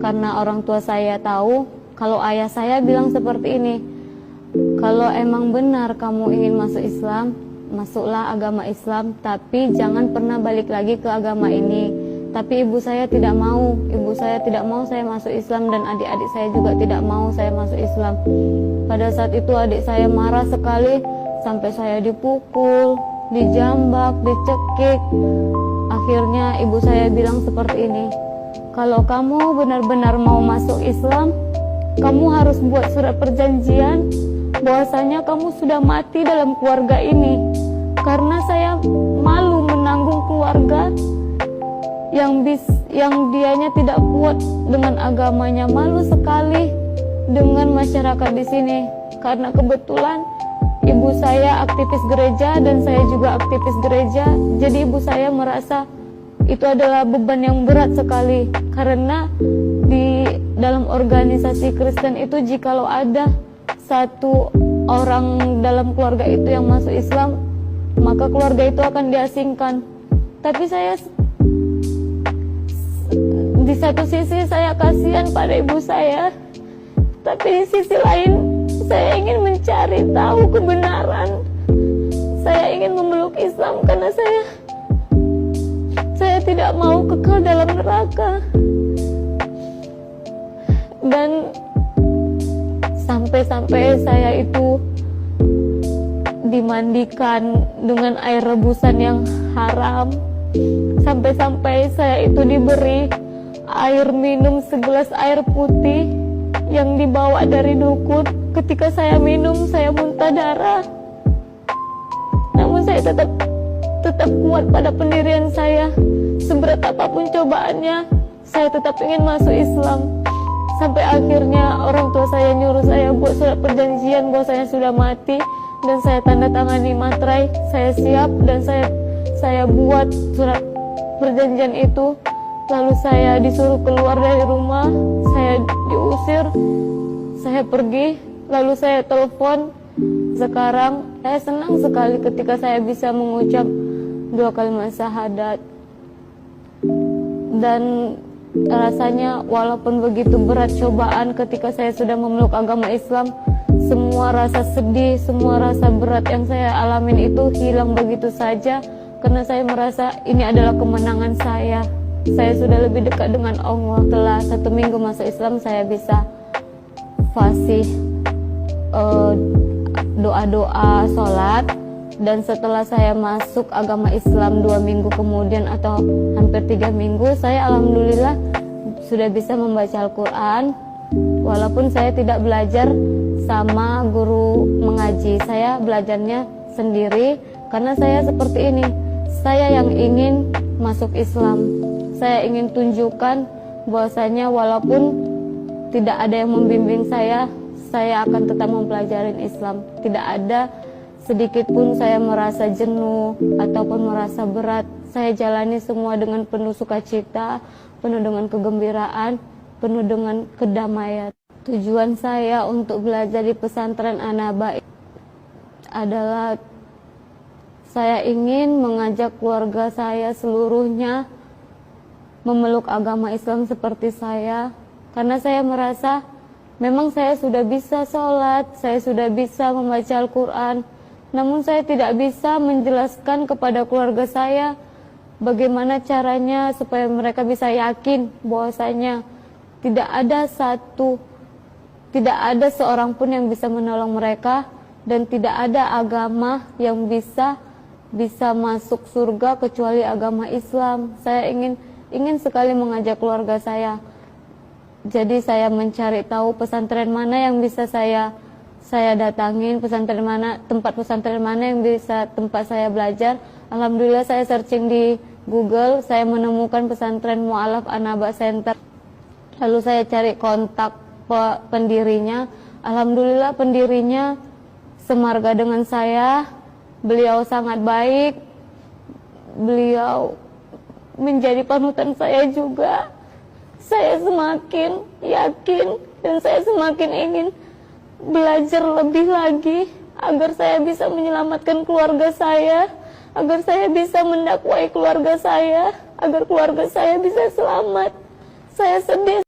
karena orang tua saya tahu kalau ayah saya bilang seperti ini, kalau emang benar kamu ingin masuk Islam, masuklah agama Islam, tapi jangan pernah balik lagi ke agama ini. Tapi ibu saya tidak mau, saya masuk Islam, dan adik-adik saya juga tidak mau saya masuk Islam. Pada saat itu adik saya marah sekali, sampai saya dipukul, dijambak, dicekik. Akhirnya ibu saya bilang seperti ini, kalau kamu benar-benar mau masuk Islam, kamu harus buat surat perjanjian bahwasanya kamu sudah mati dalam keluarga ini. Karena saya malu menanggung keluarga yang dianya tidak kuat dengan agamanya, malu sekali dengan masyarakat di sini. Karena kebetulan ibu saya aktivis gereja dan saya juga aktivis gereja, jadi ibu saya merasa itu adalah beban yang berat sekali. Karena di dalam organisasi Kristen itu, jikalau ada satu orang dalam keluarga itu yang masuk Islam, maka keluarga itu akan diasingkan. Tapi saya di satu sisi saya kasihan pada ibu saya, tapi di sisi lain saya ingin mencari tahu kebenaran. Saya ingin memeluk Islam karena saya tidak mau kekal dalam neraka. Dan sampai saya itu dimandikan dengan air rebusan yang haram. Sampai saya itu diberi air minum segelas air putih yang dibawa dari dukun. Ketika saya minum, saya muntah darah. Namun saya tetap kuat pada pendirian saya. Seberat apapun cobaannya, saya tetap ingin masuk Islam. Sampai akhirnya orang tua saya nyuruh saya buat surat perjanjian bahwa saya sudah mati, dan saya tanda tangani materai. Saya siap dan saya buat surat perjanjian itu. Lalu saya disuruh keluar dari rumah, saya diusir, saya pergi, lalu saya telepon. Sekarang saya senang sekali ketika saya bisa mengucap 2 kalimat syahadat. Dan rasanya walaupun begitu berat cobaan ketika saya sudah memeluk agama Islam, semua rasa sedih, semua rasa berat yang saya alamin itu hilang begitu saja. Karena saya merasa ini adalah kemenangan saya. Saya sudah lebih dekat dengan Allah. Setelah 1 minggu masuk Islam, saya bisa fasih doa-doa, sholat. Dan setelah saya masuk agama Islam 2 minggu kemudian atau hampir 3 minggu, saya alhamdulillah sudah bisa membaca Al-Quran. Walaupun saya tidak belajar sama guru mengaji, saya belajarnya sendiri. Karena saya seperti ini, saya yang ingin masuk Islam. Saya ingin tunjukkan bahwasanya walaupun tidak ada yang membimbing saya akan tetap mempelajari Islam. Tidak ada sedikit pun saya merasa jenuh ataupun merasa berat. Saya jalani semua dengan penuh sukacita, penuh dengan kegembiraan, penuh dengan kedamaian. Tujuan saya untuk belajar di pesantren An-Naba adalah saya ingin mengajak keluarga saya seluruhnya memeluk agama Islam seperti saya. Karena saya merasa memang saya sudah bisa sholat, saya sudah bisa membaca Al-Quran, namun saya tidak bisa menjelaskan kepada keluarga saya bagaimana caranya supaya mereka bisa yakin bahwasanya tidak ada seorang pun yang bisa menolong mereka, dan tidak ada agama yang bisa masuk surga kecuali agama Islam. Saya ingin sekali mengajak keluarga saya. Jadi saya mencari tahu pesantren mana yang bisa saya datangin, tempat pesantren mana yang bisa tempat saya belajar. Alhamdulillah saya searching di Google, saya menemukan pesantren Mu'alaf An-Naba Center. Lalu saya cari kontak pendirinya. Alhamdulillah pendirinya semarga dengan saya. Beliau sangat baik. Beliau menjadi panutan saya juga. Saya semakin yakin dan saya semakin ingin belajar lebih lagi agar saya bisa menyelamatkan keluarga saya, agar saya bisa mendakwai keluarga saya, agar keluarga saya bisa selamat. Saya sedih.